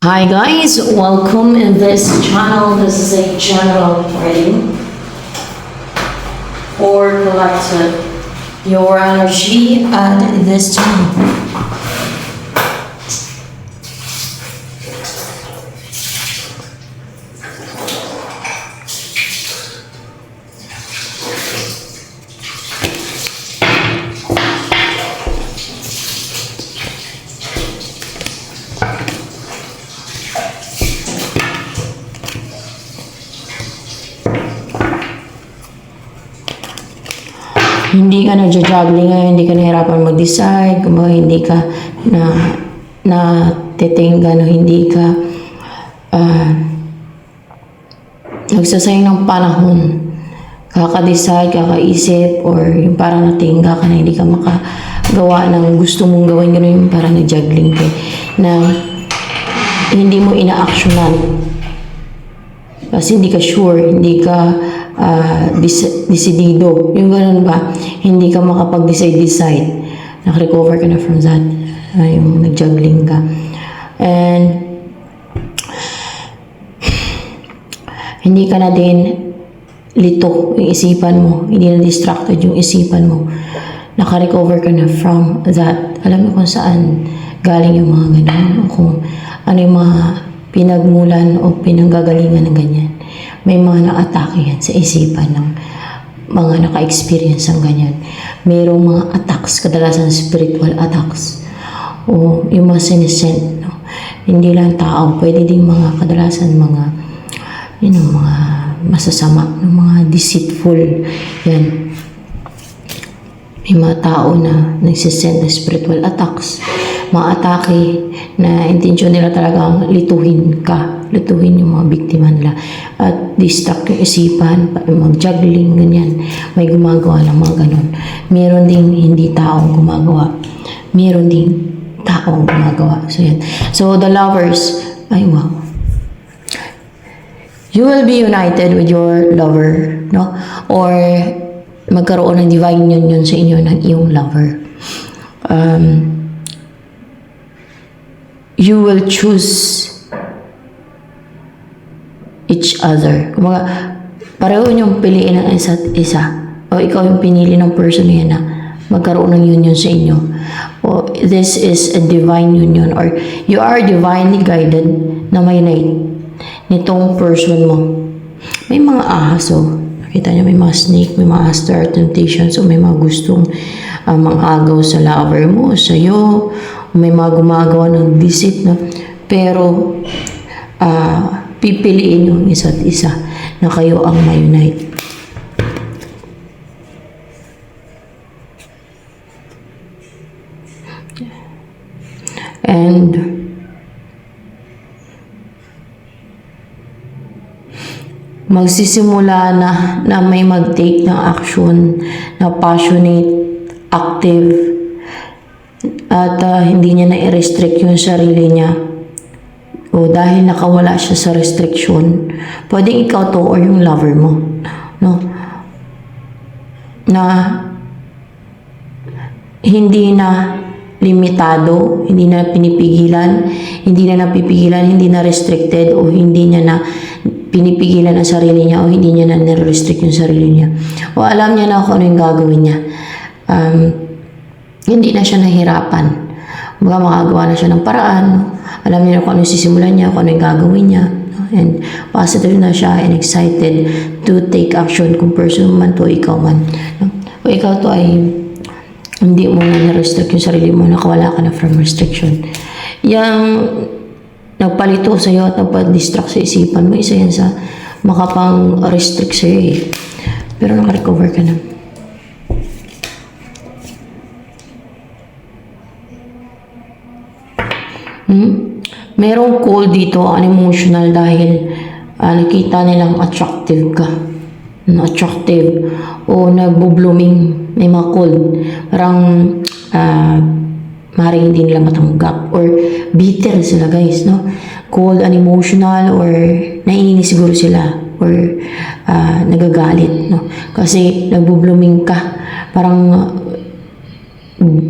Hi guys, welcome in this channel. This is a general reading for collective your energy at this time. Hindi ka nagja-juggling ngayon, hindi ka nahirapan mag-decide, kumbaga hindi ka titinggan o hindi ka nagsasayang ng panahon. Kaka-decide, kakaisip, or yung parang natingga ka na hindi ka makagawa ng gusto mong gawin, gano'n yung parang nag-juggling ka na hindi mo ina-actionan. Kasi hindi ka sure, hindi ka desidido. Yung ganun ba, hindi ka makapag-decide. Nakarecover ka na from that. Yung nag-juggling ka. And hindi ka na din lito yung isipan mo. Hindi na distracted yung isipan mo. Nakarecover ka na from that. Alam mo kung saan galing yung mga ganun. O kung ano yung mga pinagmulan o pinanggagalingan ng ganyan. May mga na-atake yan sa isipan ng mga naka-experience ng ganyan. Mayroong mga attacks, kadalasan spiritual attacks. O yung mga sinisend. No? Hindi lang tao, pwede din mga kadalasan mga mga masasama, mga deceitful. Yan. May mga tao na nagsisend na spiritual attacks. Mga atake na intensyon nila talagang lituhin ka. Lutuin yung mga biktima nila at distract yung isipan, mag-juggling, ganyan. May gumagawa ng mga ganon. Meron ding hindi taong gumagawa. Meron ding taong gumagawa. So, yan. So, the lovers, ay wow. You will be united with your lover, no? Or magkaroon ng divine union sa inyo ng iyong lover. You will choose each other. Kumbaga, pareho yung piliin ng isa't isa. O ikaw yung pinili ng person na yan na magkaroon ng union sa inyo. O this is a divine union or you are divinely guided na may night nitong person mo. May mga ahas nakita niyo may mga snake, may mga star temptations o may mga gustong mang-agaw sa lover mo, sa'yo. May mga gumagawa ng deceit na pero pipiliin yung isa't isa na kayo ang ma-unite. And magsisimula na may mag-take ng action na passionate, active, at hindi niya na i-restrict yung sarili niya. O dahil nakawala siya sa restriction, pwedeng ikaw to or yung lover mo, no? Na hindi na limitado, hindi na pinipigilan, hindi na napipigilan, hindi na restricted, o hindi niya na pinipigilan ang sarili niya, o hindi niya na nire-restrict yung sarili niya. O alam niya na kung ano yung gagawin niya. Hindi na siya nahirapan. Makagawa na siya ng paraan, no? Alam niya kung ano yung sisimulan niya, kung ano yung gagawin niya. No? And positive na siya and excited to take action kung person man to, ikaw man. No? O ikaw to ay hindi mo na na-restrict yung sarili mo, nakawala ka na from restriction. Yang nagpalito sa iyo at nagpa-distract sa isipan mo, isa yan sa makapang-restrict sa iyo eh. Pero naka-recover ka na. Merong call dito, unemotional dahil nakita nilang attractive ka. Attractive o nagbo-blooming. May mga call. Parang maaaring hindi nila matanggap or bitter sila guys, no? Cold, unemotional, or naiinis siguro sila or nagagalit, no? Kasi nagbo-blooming ka. Parang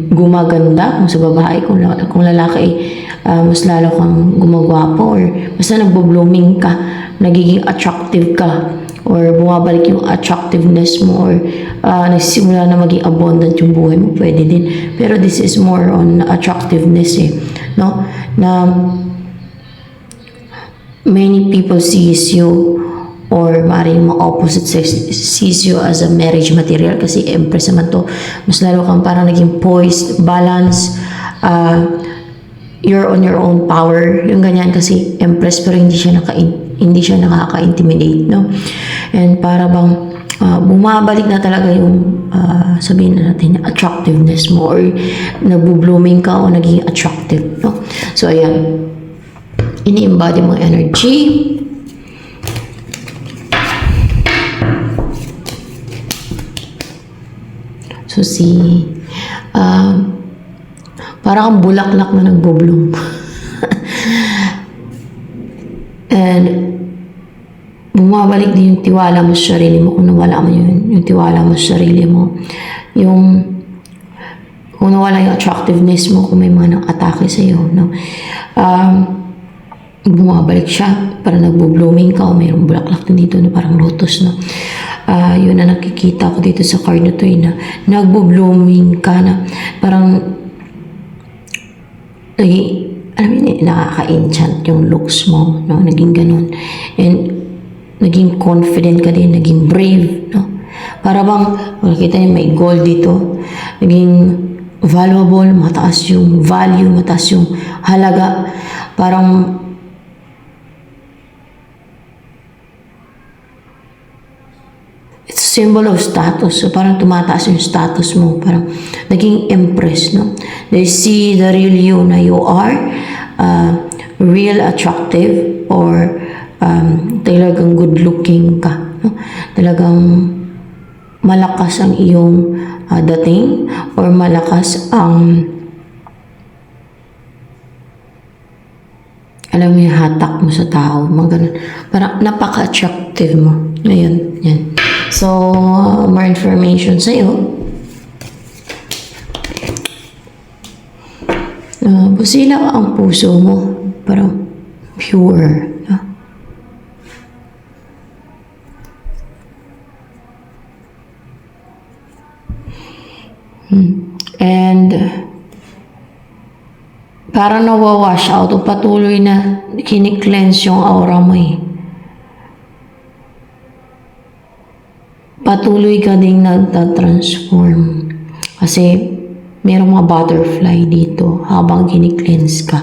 gumaganda, kung sa babae, kung lalaki, mas lalo kang gumagwapo, or basta nagbo-blooming ka, nagiging attractive ka, or bumabalik yung attractiveness mo, or nagsisimula na maging abundant yung buhay mo, pwede din. Pero this is more on attractiveness no? Na many people sees you, or maaaring mga opposite sex sees you as a marriage material, kasi empress naman to. Mas lalo kang parang naging poised, balance, you're on your own power, yung ganyan, kasi empress, pero hindi siya nakaka-intimidate, no? And para bang bumabalik na talaga yung sabihin na natin attractiveness mo, or nagbo-blooming ka o naging attractive, no? So ayan, ini-embody mo energy. So parang kang bulaklak na nagbo-bloom. And bumabalik din yung tiwala mo sa sarili mo, kung nawala mo yung tiwala mo sa sarili mo. Kung nawala yung attractiveness mo, kung may mga nang-atake sa'yo, no? Bumabalik siya, parang nagbo-blooming ka, o mayroong bulaklak din dito na parang lotus, no? Yun na nakikita ko dito sa card na to, na nagbo-blooming ka, na parang alam mo, nakaka-enchant yung looks mo, no? Naging ganun. And naging confident ka din, naging brave, no? Para bang, makikita niyo may gold dito, naging valuable, mataas yung value, mataas yung halaga, parang it's a symbol of status. So parang tumataas yung status mo, parang naging empress, no? They see the real you na you are real attractive, or talagang good looking ka, no? Talagang malakas ang iyong dating, or malakas ang alam mo yung hatak mo sa tao, mga ganun. Parang napaka-attractive mo. Ngayon, yan. So, more information sa'yo. Busila ang puso mo. Parang pure. No? And parang nawawash out, o patuloy na kini-cleanse yung aura mo Patuloy ka ding nagtatransform. Kasi mayroong mga butterfly dito habang kini-cleanse ka.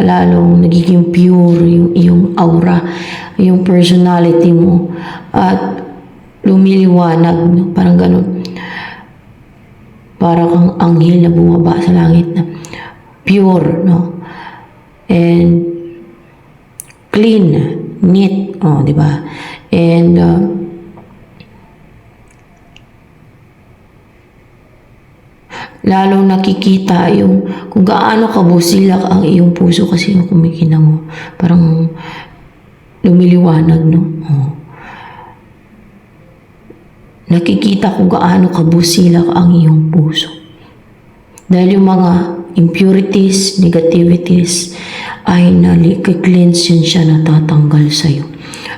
Lalong nagiging pure yung iyong aura, yung personality mo, at lumiliwanag, no? Parang ganun. Para kang anghel na bumaba sa langit, na pure, no? And clean, neat, di ba? And lalong nakikita yung kung gaano kabusilak ang iyong puso, kasi yung kumikina mo, parang lumiliwanag, no? Nakikita kung gaano kabusilak ang iyong puso. Dahil yung mga impurities, negativities, ay nali-cleanse yun siya, natatanggal sa'yo.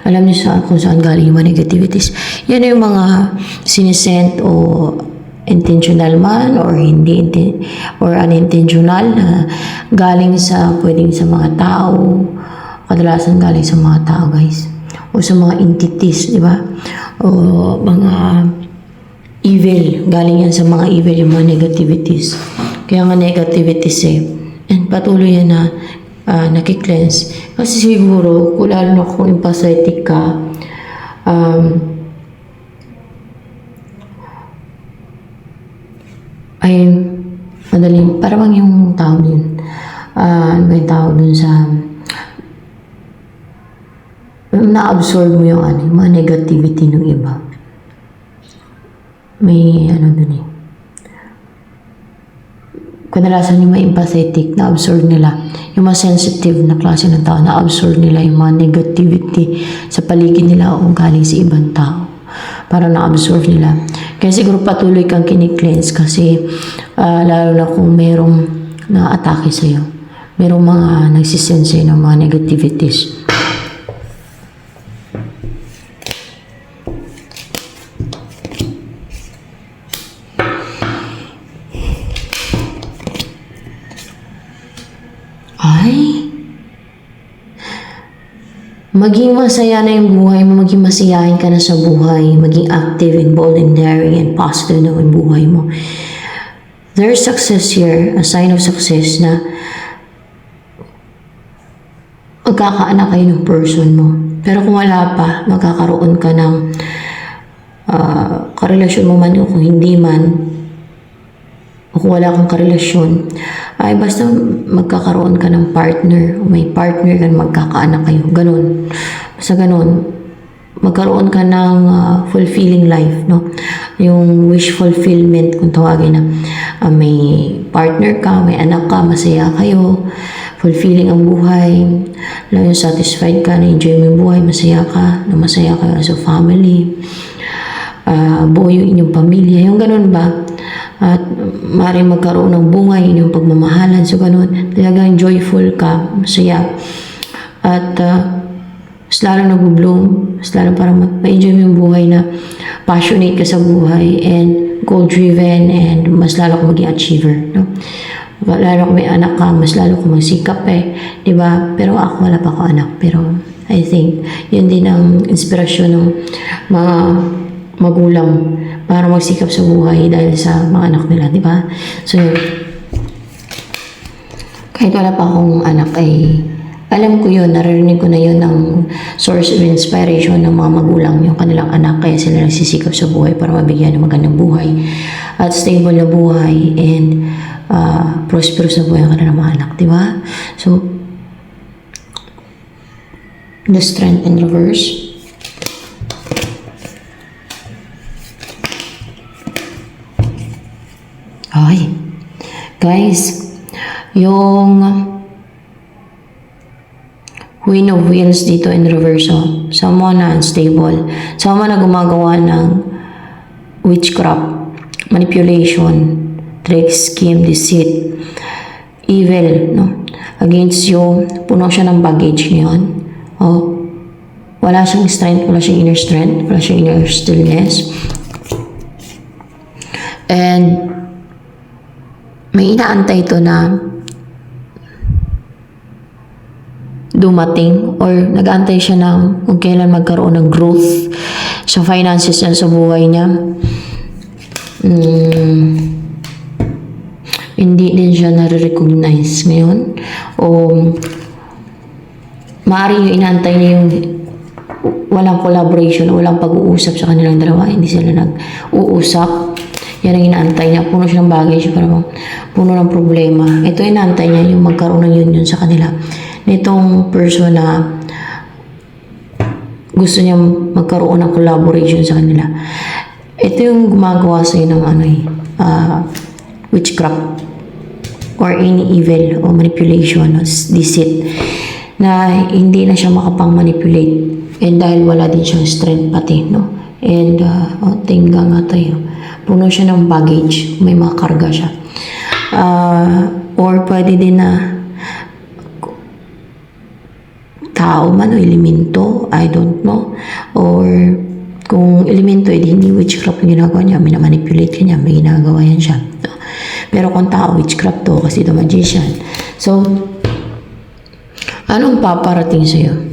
Alam niyo kung saan galing yung mga negativities? Yan yung mga sinisent o intentional man, or hindi, or unintentional, na galing pwedeng sa mga tao, kadalasan galing sa mga tao, guys, o sa mga entities, di ba? O mga evil, galing yan sa mga evil, yung mga negativities. Kaya nga negativities and patuloy yan na nakikleanse. Kasi siguro, lalo na kung empathetic ka, ay madaling, parang yung tao din, ano ba yung tao dun sa na-absorb mo yung yung mga negativity ng iba. May dun kadalasan yung mga empathetic, na-absorb nila. Yung mga sensitive na klase ng tao, na-absorb nila yung mga negativity sa paligid nila o galing sa ibang tao. Para na-absorb nila Kaya siguro patuloy kang kini-cleanse kasi lalo na kung merong na-atake sa'yo. Merong mga nagsisend sa'yo ng mga negativities. Ay, maging masaya na yung buhay mo, maging masiyahin ka na sa buhay, maging active and bold and daring and positive na yung buhay mo. There's success here, a sign of success na magkakaanak kayo ng person mo. Pero kung wala pa, magkakaroon ka ng karelasyon mo man o kung hindi man, o kung wala kang karelasyon, ay basta magkakaroon ka ng partner, o may partner ka, magkakaanak kayo, ganun. Basta ganun, magkaroon ka ng fulfilling life, no? Yung wish fulfillment, kung tawagin na, may partner ka, may anak ka, masaya kayo, fulfilling ang buhay, alam yung satisfied ka, na-enjoy mo yung buhay, masaya ka, na masaya kayo as a family, buo yung inyong pamilya, yung ganun ba? At maaaring magkaroon ng bunga yun yung pagmamahalan. So, ganun. Talagang joyful ka, masaya. At mas lalo nag-bloom, mas lalo parang ma-enjoy mo yung buhay na passionate ka sa buhay and goal-driven and mas lalo kang maging achiever. No? Lalo kung may anak ka, mas lalo kang magsikap diba? Pero ako, wala pa ako anak. Pero I think, yun din ang inspirasyon ng mga magulang para magsikap sa buhay dahil sa mga anak nila, di ba? So, kahit wala pa akong anak ay alam ko yun, naririnig ko na yun ng source of inspiration ng mga magulang, yung kanilang anak, kaya sila nagsisikap sa buhay para mabigyan ng magandang buhay at stable na buhay and prosperous na buhay ang kanilang mga anak, di ba? So, the strength in reverse. Okay. Guys, yung Queen of Wheels dito in reverso, someone na unstable, someone na gumagawa ng witchcraft, manipulation, trick, scheme, deceit, evil, no? Against you, puno siya ng baggage ngayon. Wala siyang strength, wala siyang inner strength, wala siyang inner stillness. And may inaantay ito na dumating or nag-aantay siya ng kung kailan magkaroon ng growth sa finances niya, sa buhay niya. Hindi din siya nare-recognize ngayon o maaaring yung inaantay niya yung walang collaboration, walang pag-uusap sa kanilang dalawa, hindi sila nag-uusap. Yan ang inaantay niya. Puno siya ng bagay, parang puno ng problema. Ito inaantay niya yung magkaroon ng union sa kanila. Nitong person na gusto niya magkaroon ng collaboration sa kanila. Ito yung gumagawa sa'yo ng witchcraft or any evil o manipulation o deceit na hindi na siya makapang-manipulate. And dahil wala din siyang strength pati, no? And tingga nga tayo. Puno siya ng baggage, may mga karga siya. Or pwede din na tao man o elemento, I don't know. Or kung elemento, hindi witchcraft yung ginagawa niya, minamanipulate ka niya, may ginagawa yan siya. Pero kung tao, witchcraft to, kasi the magician. So, anong paparating sa'yo?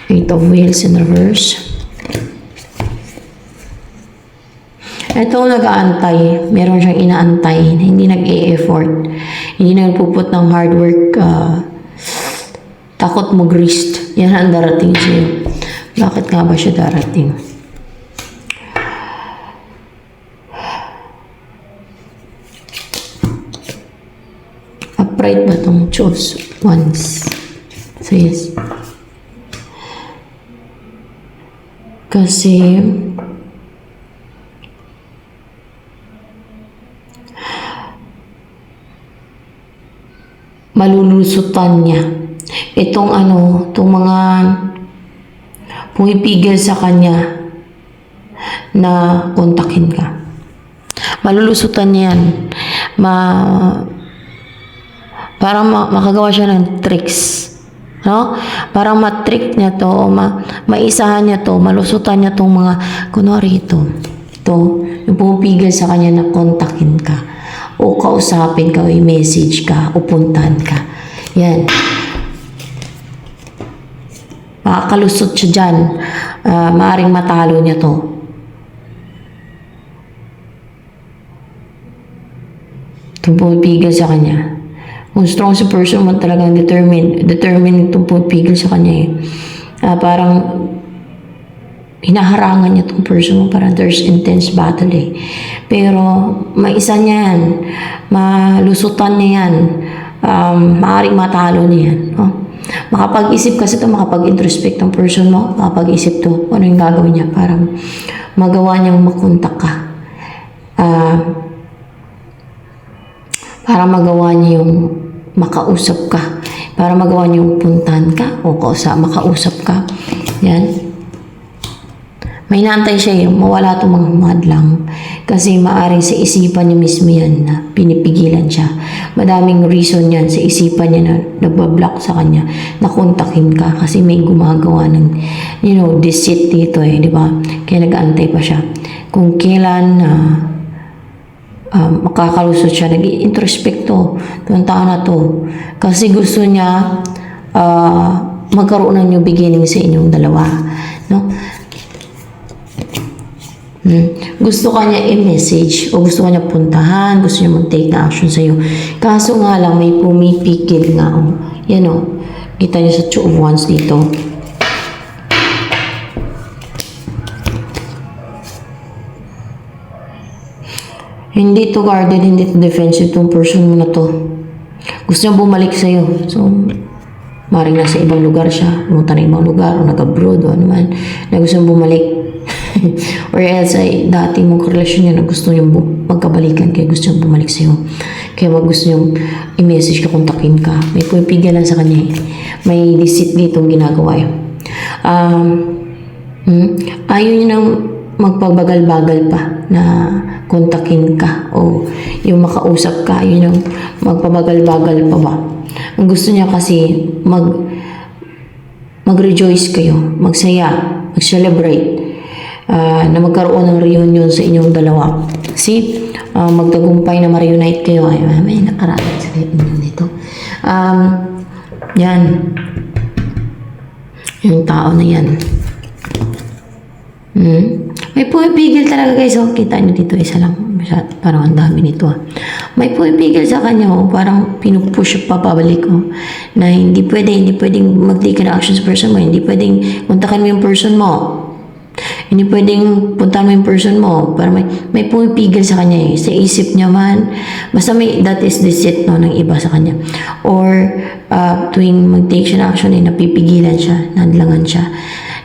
Eight of Wheels in reverse. Ito nag-aantay. Meron siyang inaantay. Hindi nag-e-effort. Hindi nagpuput ng hard work. Takot mag-risk. Yan ang darating sa'yo. Bakit nga ba siya darating? Upright ba itong choose once? So yes. Kasi malulusutan niya itong itong mga pumipigil sa kanya na kontakin ka. Malulusutan niya yan. Parang makagawa siya ng tricks. No? Parang matrick niya to, maisahan niya to, malusutan niya tong mga, kunwari ito, yung pumipigil sa kanya na kontakin ka, o kausapin ka, o i-message ka, o puntahan ka. Yan. Makakalusot siya dyan. Maaring matalo niya to. Itong pumipigil sa kanya. Kung strong si person mo, talagang determined itong pumipigil sa kanya parang hinaharangan niya itong person mo, parang there's intense battle Pero maisa niya yan, malusutan niya yan, maaaring matalo niya yan. Makapag-isip kasi ito, makapag-introspect ng person mo, makapag-isip to, ano yung gagawin niya, parang magawa niyang makontak ka. Para magawa niya yung makausap ka. Para magawa niya yung puntahan ka o makausap ka. Yan. May naantay siya mawala itong mga madlang. Kasi maaring sa isipan niya mismo yan na pinipigilan siya. Madaming reason yan sa isipan niya na nagbablock sa kanya na kontakin ka kasi may gumagawa ng deceit dito di ba? Kaya nag-aantay pa siya. Kung kailan makakalusot siya, nag-introspekto itong tao na to. Kasi gusto niya magkaroon ng new beginning sa inyong dalawa. No? Gusto ka niya i-message o gusto ka niya puntahan, gusto niya mag-take na action sa'yo. Kaso nga lang, may pumipigil nga. Yan kita niyo sa Two of Wands dito. Hindi to guarded, hindi to defensive itong person mo na to. Gusto niya bumalik sa'yo. So, maring nasa ibang lugar siya, pumunta na ibang lugar, o nag-abroad, o ano man, na gusto niyang bumalik. Or else ay dati mong relasyon niya na gusto niyang magkabalikan, kaya gusto niyang bumalik sa'yo. Kaya gusto niyang i-message ka, kontakin ka. May pumipigilan sa kanya May deceit dito ang ginagawa ayaw niya nang magpabagal-bagal pa na kontakin ka o yung makausap ka, yun yung magpabagal-bagal pa ba. Ang gusto niya kasi mag-rejoice kayo, magsaya, mag-celebrate, na magkaroon ng reunion sa inyong dalawa. See, magtagumpay na ma-reunite kayo. Ay, may nakarating sa reunion dito. Yan. Yung tao na yan. May pumipigil talaga guys. Kita nyo dito, isa lang. Parang ang dami nito. May pumipigil sa kanya. Parang pinupush pa pabalik. Na hindi pwedeng mag-take an action sa person mo. Hindi pwedeng kontakin mo yung person mo. Hindi pwedeng puntahan mo yung person mo. Para may pumipigil sa kanya Sa isip niya man. Basta that is deceit ng iba sa kanya. Or tuwing mag-take siya ng action napipigilan siya, nadlangan siya.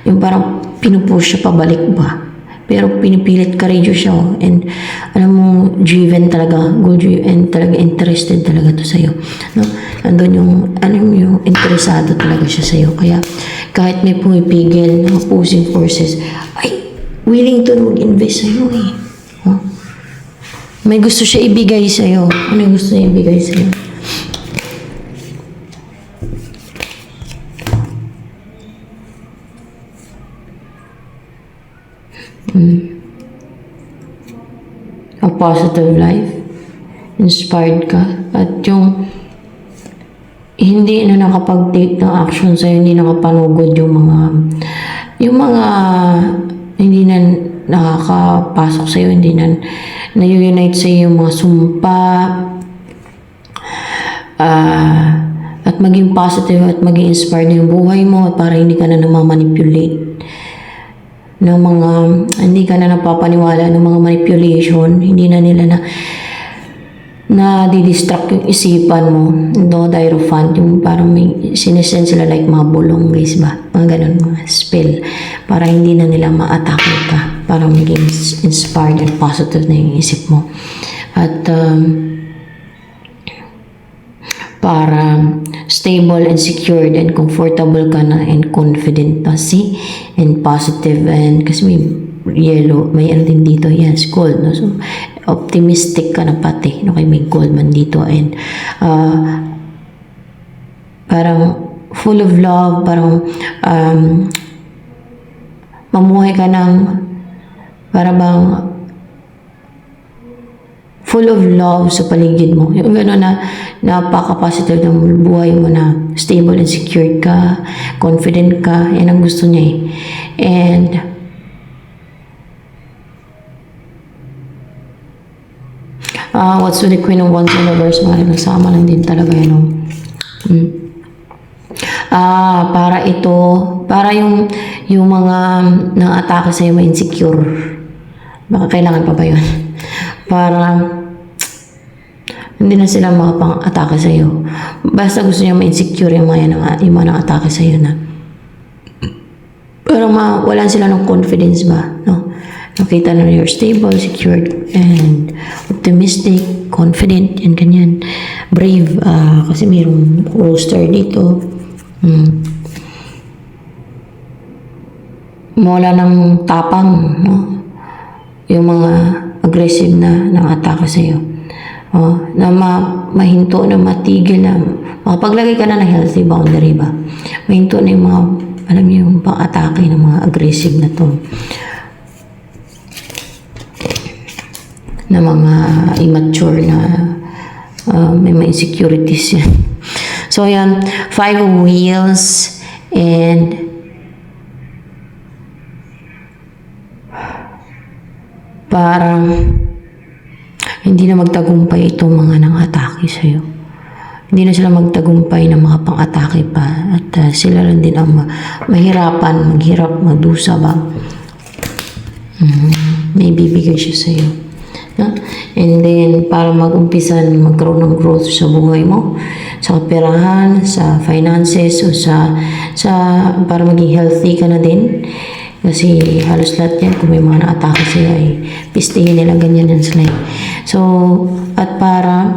Yung parang pinupush siya pabalik ba. Pero pinipilit courageous siya and alam mo, driven talaga, good and talaga interested talaga to sa'yo. No? Andun yung interesado talaga siya sa'yo. Kaya kahit may pumipigil ng opposing forces, ay willing to mag-invest sa'yo May gusto siya ibigay sa'yo. Ano yung gusto niya ibigay sa'yo? A positive life, inspired ka, at yung hindi na nakapag-take ng action sa'yo, hindi nakapanugod yung mga hindi na nakakapasok sa'yo, hindi na na-unite sa'yo yung mga sumpa, at maging positive at maging inspired na yung buhay mo at para hindi ka na namamanipulate ng mga, hindi ka na napapaniwala ng mga manipulation, hindi na nila na didistract yung isipan mo. No, Hierophant, yung parang may sinesend sila like mga bulong guys ba, mga ganun, mga spell, para hindi na nila ma-atake ka, para maging inspired and positive na yung isip mo. At para stable and secured and comfortable ka na and confident na, see, and positive, and kasi may yellow, may ano din dito, yes, gold, no? So optimistic ka na pati, no? Kaya may gold man dito, and parang full of love, parang mamuhay ka ng para bang full of love sa paligid mo. Yung gano'n na napaka-positive ng buhay mo, na stable and secure ka, confident ka, yan ang gusto niya eh. And what's with the Queen of Wands in reverse, maaaring nasama lang din talaga yun. Para ito, para yung mga nang-atake sa'yo may insecure. Baka kailangan pa ba yun? Para hindi na sila makapang-atake sa'yo. Basta gusto niya ma-insecure yung mga nang-atake sa'yo na para walan sila ng confidence ba, no? Nakita na you're stable, secured, and optimistic, confident, and ganyan. Brave, kasi mayroong roster dito. Mawala ng tapang, no? Yung mga aggressive na nang-atake sa'yo. Na mahinto na, matigil na, makapaglagay ka na ng healthy boundary ba? Mahinto na yung mga, alam niyo, yung pang-atake ng mga aggressive na to. Na mga immature na may mga insecurities yan. So yan, 5 of Wheels, and parang hindi na magtagumpay itong mga nang-atake sa'yo. Hindi na sila magtagumpay na makapang-atake pa, at sila lang din ang mahirapan, maghirap, magdusa ba. May bibigay siya sa'yo. And then, para mag-umpisan, magkaroon ng growth sa buhay mo, sa kaperahan, sa finances, o sa para maging healthy ka na din. Kasi halos lahat yan, kung may mga na-atake sa'yo, ay pistihin nila, ganyan yan sila. So, at para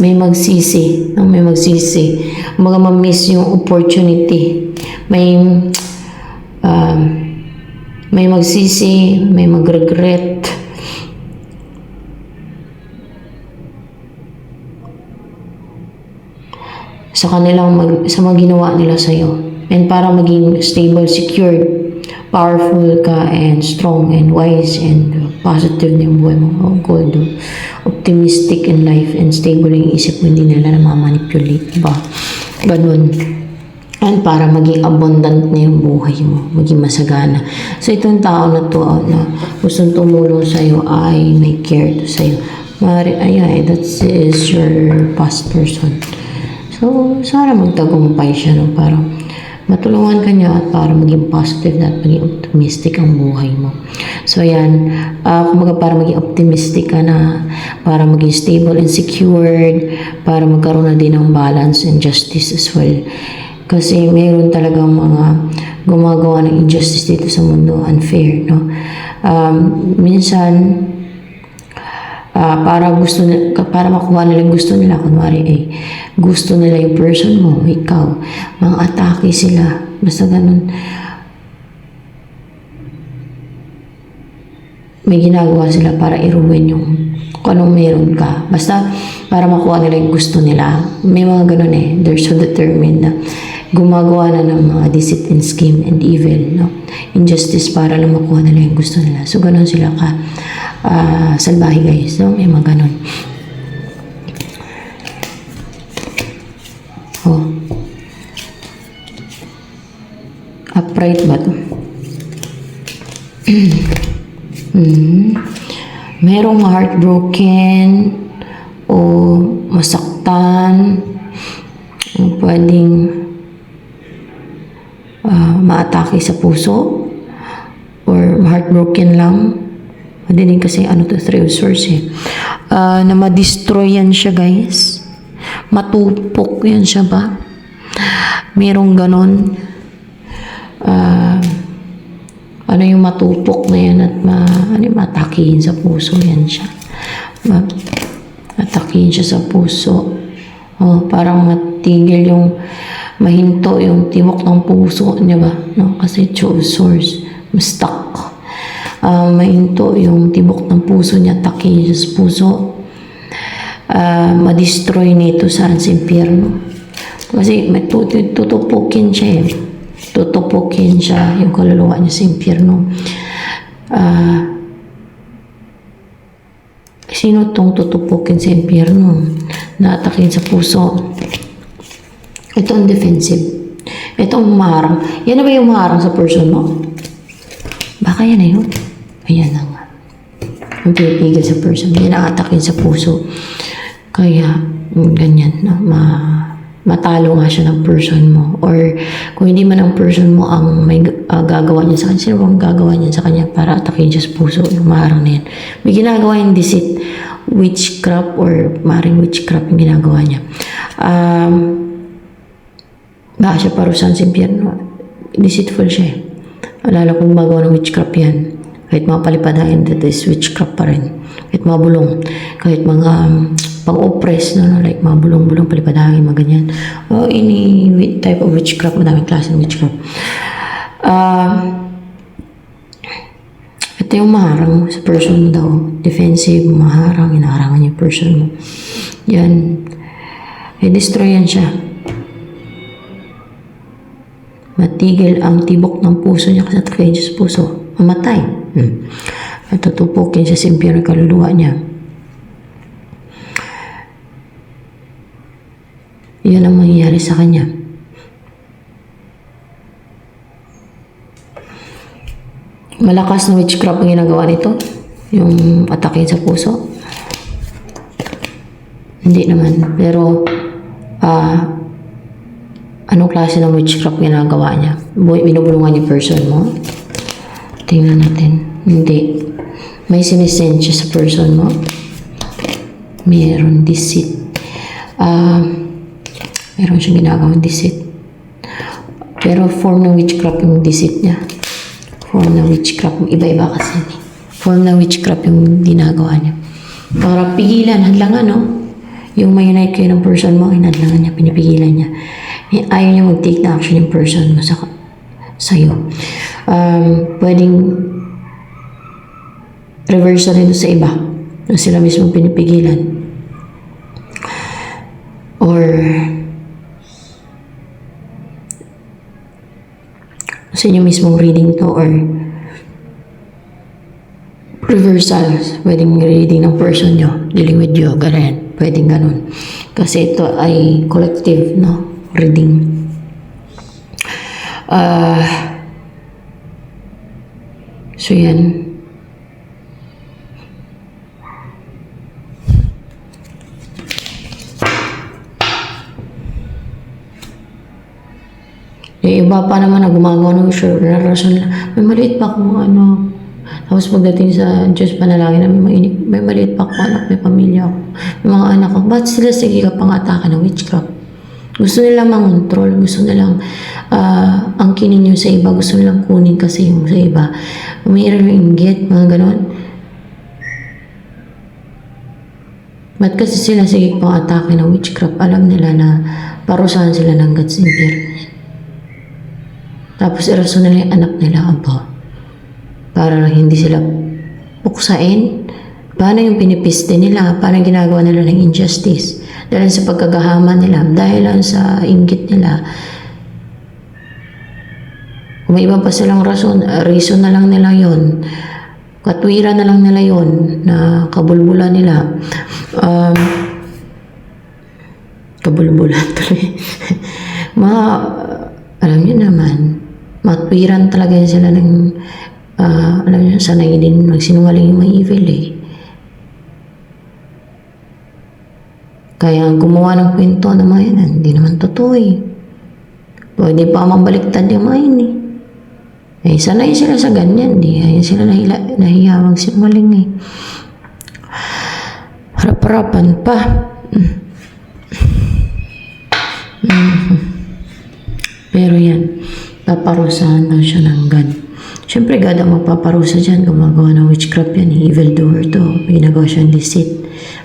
may magsisi, no? May magsisi, ma-miss yung opportunity, may magsisi, may mag-regret, sa kanilang sa mga ginawa nila sa'yo. And para maging stable, secured, powerful ka, and strong, and wise, and positive na yung buhay mo. Oh, gold. Optimistic in life, and stable yung isip mo, hindi nila na ma-manipulate ba? Ganun. And para maging abundant na yung buhay mo, maging masagana. So itong tao na to, na gustong tumulong sa'yo, ay may care to sa'yo. That is your past person. So, sana magtagumpay siya, no? Para matulungan ka niya, at para maging positive na at maging optimistic ang buhay mo. So, yan. Kumbaga para maging optimistic ka na, para maging stable and secured, para magkaroon na din ng balance and justice as well. Kasi mayroon talagang mga gumagawa ng injustice dito sa mundo, unfair, no? Minsan, para makuha nila yung gusto nila, kunwari gusto nila yung person mo, ikaw, mga atake sila, basta ganun. May ginagawa sila para i-ruin yung kung anong meron ka, basta para makuha nila yung gusto nila. May mga ganun they're so determined na gumagawa na ng mga deceit and scheme and evil, no? Injustice para lang makuha nila yung gusto nila. So ganun sila ka salbahe, guys, no? May mga ganun. Upright ba to? Merong heartbroken o masaktan, pwedeng maatake sa puso or heartbroken lang. Pwede din kasi Three of Swords na ma-destroy yan siya, guys. Matupok yan siya ba? Merong ganon. ah, ano yung matupok na yan at matakihin sa puso yan siya. Matakihin siya sa puso. Parang matigil yung mahinto yung tibok ng puso niya ba? No? Kasi source, stuck. Mahinto yung tibok ng puso niya, takihin siya sa puso. Ma-destroy nito sa impyerno. Kasi tutupukin siya eh. Tutupukin siya yung kaluluwa niya sa impyerno. Sino tong tutupukin sa impyerno? Naatakin sa puso. Ito ang defensive. Ito ang humaharang. Yan na ba yung humaharang sa person mo? Baka yan na yun. Ayan na nga. Ang pinipigil sa person. Yan ang atakin sa puso. Kaya, ganyan. No? Matalo nga siya ng person mo. Or, kung hindi man ang person mo ang may gagawa niya sa kanya, sino bang gagawa niya sa kanya para atakin siya sa puso? Yung humaharang na yan. May ginagawa yung deceit. Witchcraft or maring witchcraft yung ginagawa niya. Baka siya parusahan sa impyerno. Deceitful siya eh. Alala kung magawa ng witchcraft yan. Kahit mga palipadahin, that is witchcraft pa rin. Kahit mga bulong. Kahit mga pang-oppress, no? Like mga bulong-bulong, palipadahin, mga ganyan. Any type of witchcraft, madaming klase ng witchcraft. Ito yung maharang sa person mo daw. Defensive, maharang, inaharangan yung person mo. Yan. I-destroy yan siya. Matigil ang tibok ng puso niya kasi takihin siya sa puso. Mamatay. At tutupukin siya sa impyerno kaluluwa niya. Yun ang mangyayari sa kanya. Malakas na witchcraft ang ginagawa nito. Yung atakin sa puso. Hindi naman. Pero, anong klase ng witchcraft ginagawa niya? Binubulungan niya person mo? Tingnan natin. Hindi. May sinisend siya sa person mo? Meron deceit. Meron siyang ginagawang deceit. Pero form ng witchcraft yung deceit niya. Form ng witchcraft. Iba-iba kasi. Form ng witchcraft yung ginagawa niya. Para pigilan, hadlangan, no? Yung may-unite kayo ng person mo, hinadlangan niya, pinipigilan niya. Ayaw niya mag-take na action yung person mo sa'yo. Pwedeng reverse na rin sa iba na sila mismo pinipigilan. Or sa inyo mismong reading to or reversal. Pwedeng reading ng person nyo, dealing with you, ganun. Pwedeng ganun. Kasi ito ay collective, no? Reading. So yan. Yung iba pa naman na gumagawa ng rason lang. May maliit pa akong ano. Tapos pagdating sa Diyos panalangin namin, may maliit pa akong anak, may pamilya ako. May mga anak ko. Ba't sila sige ka pang-ataka ng witchcraft? Gusto nilang mangontrol. Gusto nilang angkinin yung sa iba. Gusto nilang kunin kasi yung sa iba. Mayroon yung inggit, mga ganon. Ba't kasi sila sige pang-atake ng witchcraft? Alam nila na parusahan sila ng God's impyerno. Tapos irason nila yung anak nila, aba. Para hindi sila puksain. Paano yung pinipiste nila? Paano ginagawa nila ng injustice? Dahil sa pagkagahama nila, dahil lang sa inggit nila. Kung may iba pa silang reason na lang nila yon, katwiran na lang nila yon, na kabulbulan nila. Kabulbulan tuloy. Alam niyo naman, matwiran talaga sila ng alam niyo, sanay din magsinungaling yung mga evil eh. Kaya gumawa ng kwento na mga yan, hindi naman totoo eh. Pwede pa mabaliktad yung mga yun eh. Eh, sanay sila sa ganyan, di kaya sila nahiya magsinungaling eh. Harap-harapan pa. Pero yan, paparusahan daw siya ng God. Siyempre, God ang magpaparusa dyan. Gumagawa ng witchcraft yan. Evil doer to. May ginagawa siyang deceit.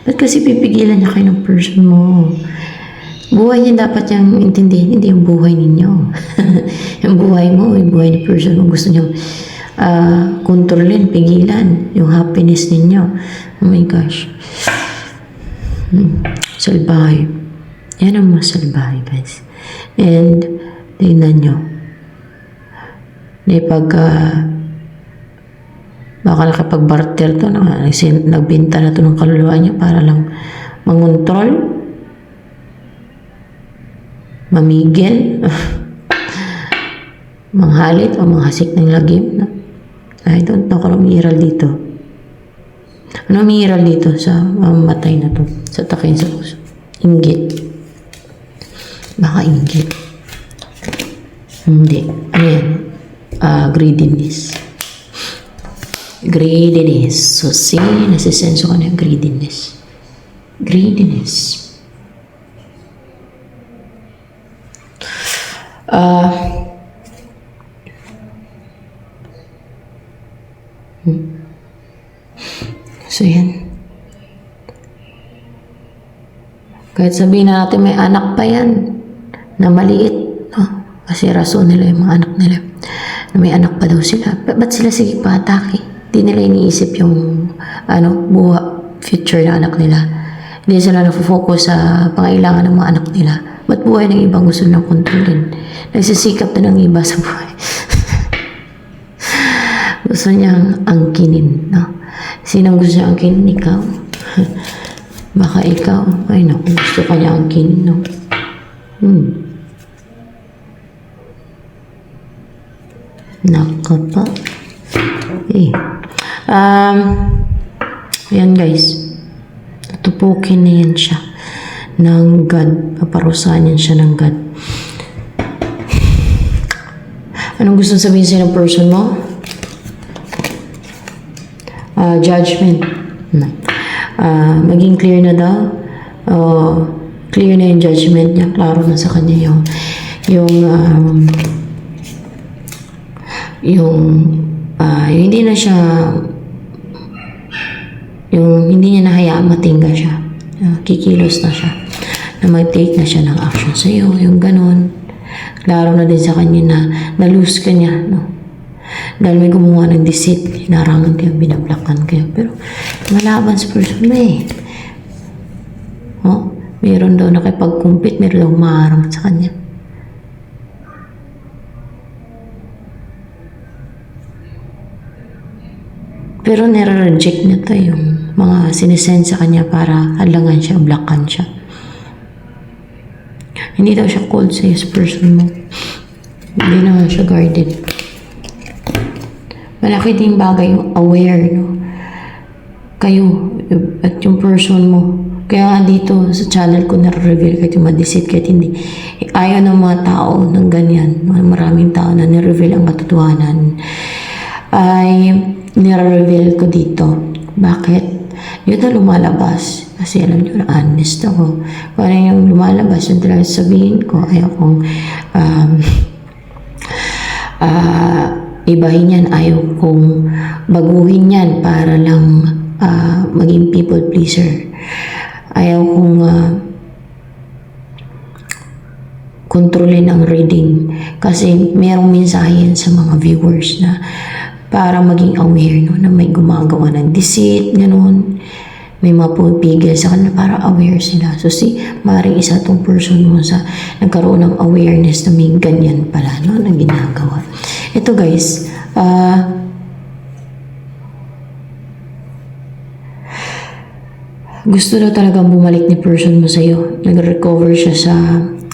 Ba't kasi pipigilan niya kayo ng person mo? Buhay niya dapat niyang intindihin. Hindi yung buhay ninyo. Yung buhay mo, yung buhay ni person mo. Gusto niyang kontrolin, pigilan. Yung happiness ninyo. Oh my gosh. Salbahe. Yan ang mga salbahe, guys. And, tingnan nyo. Baka nakapag-barter to, nagbinta na to ng kaluluwa niya para lang mangontrol, mamigil, manghalit o manghasik ng lagim. No? I don't know kung umiiral dito. Ano umiiral dito sa mamatay na to? Sa takin sa puso. Inggit. Baka inggit. Hindi. Ano yan? Greediness. Greediness. So, see, nasisenso ka na yung greediness. Greediness. So, yan. Kahit sabihin na natin may anak pa yan na maliit, no? Kasi rason nila yung mga anak nila na may anak pa daw sila. Ba't sila sige pa-atake? Hindi nila iniisip yung future ng anak nila. Hindi sila nafo-focus sa pangailangan ng mga anak nila. Ba't buhay ng ibang gusto nilang kontrolin? Nagsisikap na ng iba sa buhay. Gusto niyang angkinin, no? Sinang gusto niya angkinin? Ikaw. Baka ikaw. Ay, naku, gusto ka niya angkinin, no? Nakapa. Ayan guys. Tutupukin na yan siya ng God. Paparusahan yan siya ng God. Anong gusto sabihin sa'yo ng person mo? Judgment. Maging clear na daw. Clear na yung judgment niya. Klaro na sa kanya hindi na siya hindi niya nahayaan matingga siya. Kikilos na siya. Na mag-take na siya ng action sa iyo. Yung ganun. Klaro na din sa kanya na na-lose ka niya. No? Dahil may gumawa ng deceit. Hinarangan kayo, binablakan kayo. Pero malaban sa person mo eh. Meron daw nakipag-compete. Meron daw maharang sa kanya. Pero nire-reject niya to yung mga sinisend sa kanya para halangan siya, blockan siya. Hindi daw siya cold sa person mo. Hindi naman siya guarded. Malaki din bagay yung aware, no? Kayo at yung person mo. Kaya nga dito sa channel ko nare-reveal kahit yung ma-deceit kahit hindi. Ayaw ng mga tao ng ganyan. Maraming tao na nire-reveal ang katotohanan. Ay nire-reveal ko dito. Bakit? Yun na lumalabas. Kasi alam nyo na honest ako. Kung ano yung lumalabas, yun talaga sabihin ko. Ayaw kong ibahin yan. Ayaw kong baguhin yan para lang maging people pleaser. Ayaw kong kontrolin ang reading. Kasi merong mensahe yan sa mga viewers na para maging aware, no, na may gumagawa ng deceit, gano'n. May mga pumipigil sa kanila para aware sila. So, maaaring isa tong person mo sa nagkaroon ng awareness na may ganyan pala, no, na ginagawa. Ito guys, gusto daw talagang bumalik ni person mo sa'yo. Nag-recover siya sa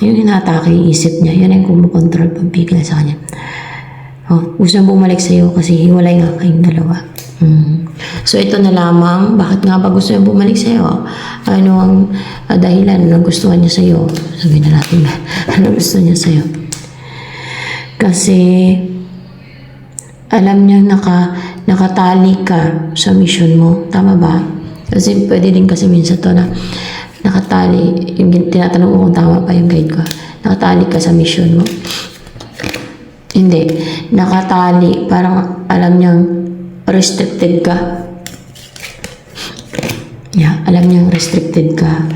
yung inatake yung isip niya. Yan ang kumukontrol, pagpigil sa kanya. Gusto na bumalik sa'yo kasi hiwalay nga kayong dalawa. So, ito na lamang. Bakit nga ba gusto niya bumalik sa'yo? Ano ang dahilan na gustuhan niya sa'yo? Sabihin na natin ba? Ano gusto niya sa'yo? Kasi, alam niya nakatali ka sa mission mo. Tama ba? Kasi pwede din kasi minsan to na nakatali. Yung tinatanong ko kung tama pa yung guide ko. Nakatali ka sa mission mo. Hindi. Nakatali. Parang alam niyang restricted ka. Yeah, alam niyang restricted ka.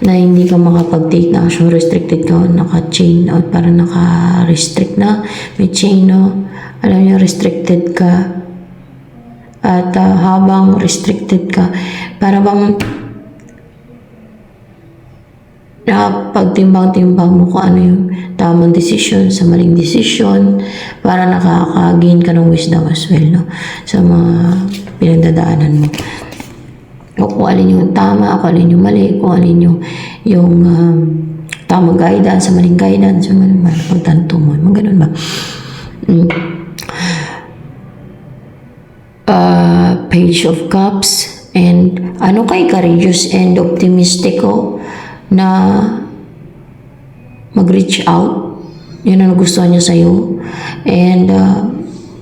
Na hindi ka makapag-take na action. Restricted ka. Naka-chain out. Parang naka-restrict na. May chain, no? Alam niya restricted ka. At habang restricted ka, para bang pagtimbang-timbang mo kung ano yung tamang desisyon sa maling desisyon, para nakaka-gain ka ng wisdom as well, no? Sa mga pinagdadaanan mo. O kung alin yung tama, kung alin yung mali, kung alin yung tamang guidance, sa maling guidance, yung maling pagtanto mo. Mga ganun ba? Page of Cups, and ano kay courageous and optimistic ko na mag-reach out. Yun ang nagustuhan niya sa'yo. And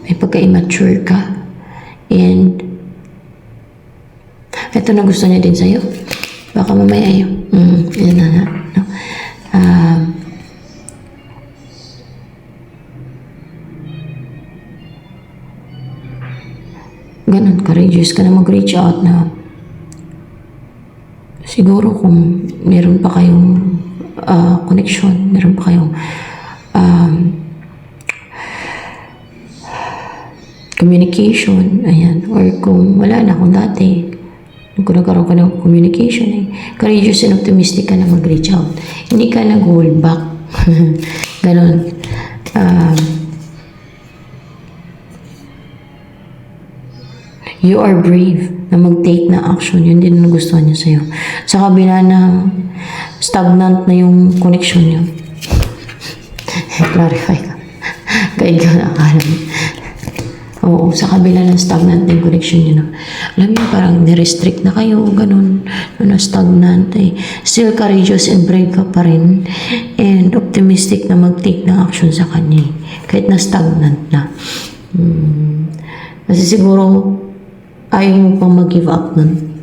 may pagka-immature ka. And ito na gusto niya din sa'yo. Baka mamaya yun. Yan na nga. No? Ganun, courageous ka na mag-reach out na siguro kung meron pa kayong connection, meron pa kayong communication, ayan, or kung wala na, kung dati kung nagkaroon ka ng communication, courageous and optimistic ka na mag-reach out. Hindi ka nag-hold back. Ganun. You are brave na mag-take na action. Yun din ang gusto niya sa'yo. Sa kabila ng stagnant na yung connection niyo. Clarify ka. Kahit ka na akala mo. Oo, sa kabila ng stagnant na yung connection niyo. Alam niyo, parang nirestrict na kayo. Ganun. Na stagnant. Still courageous and brave ka pa rin. And optimistic na mag-take na action sa kanya. Kahit na stagnant na. Kasi siguro, ayaw mo pang mag-give up nun.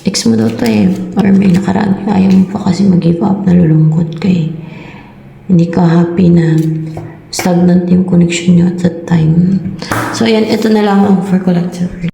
Ex mo daw to or may nakaraan. Ayaw mo pa kasi mag-give up, nalulungkot ka Hindi ka happy na stagnant yung connection nyo at that time. So, ayan, ito na lang ang for collective.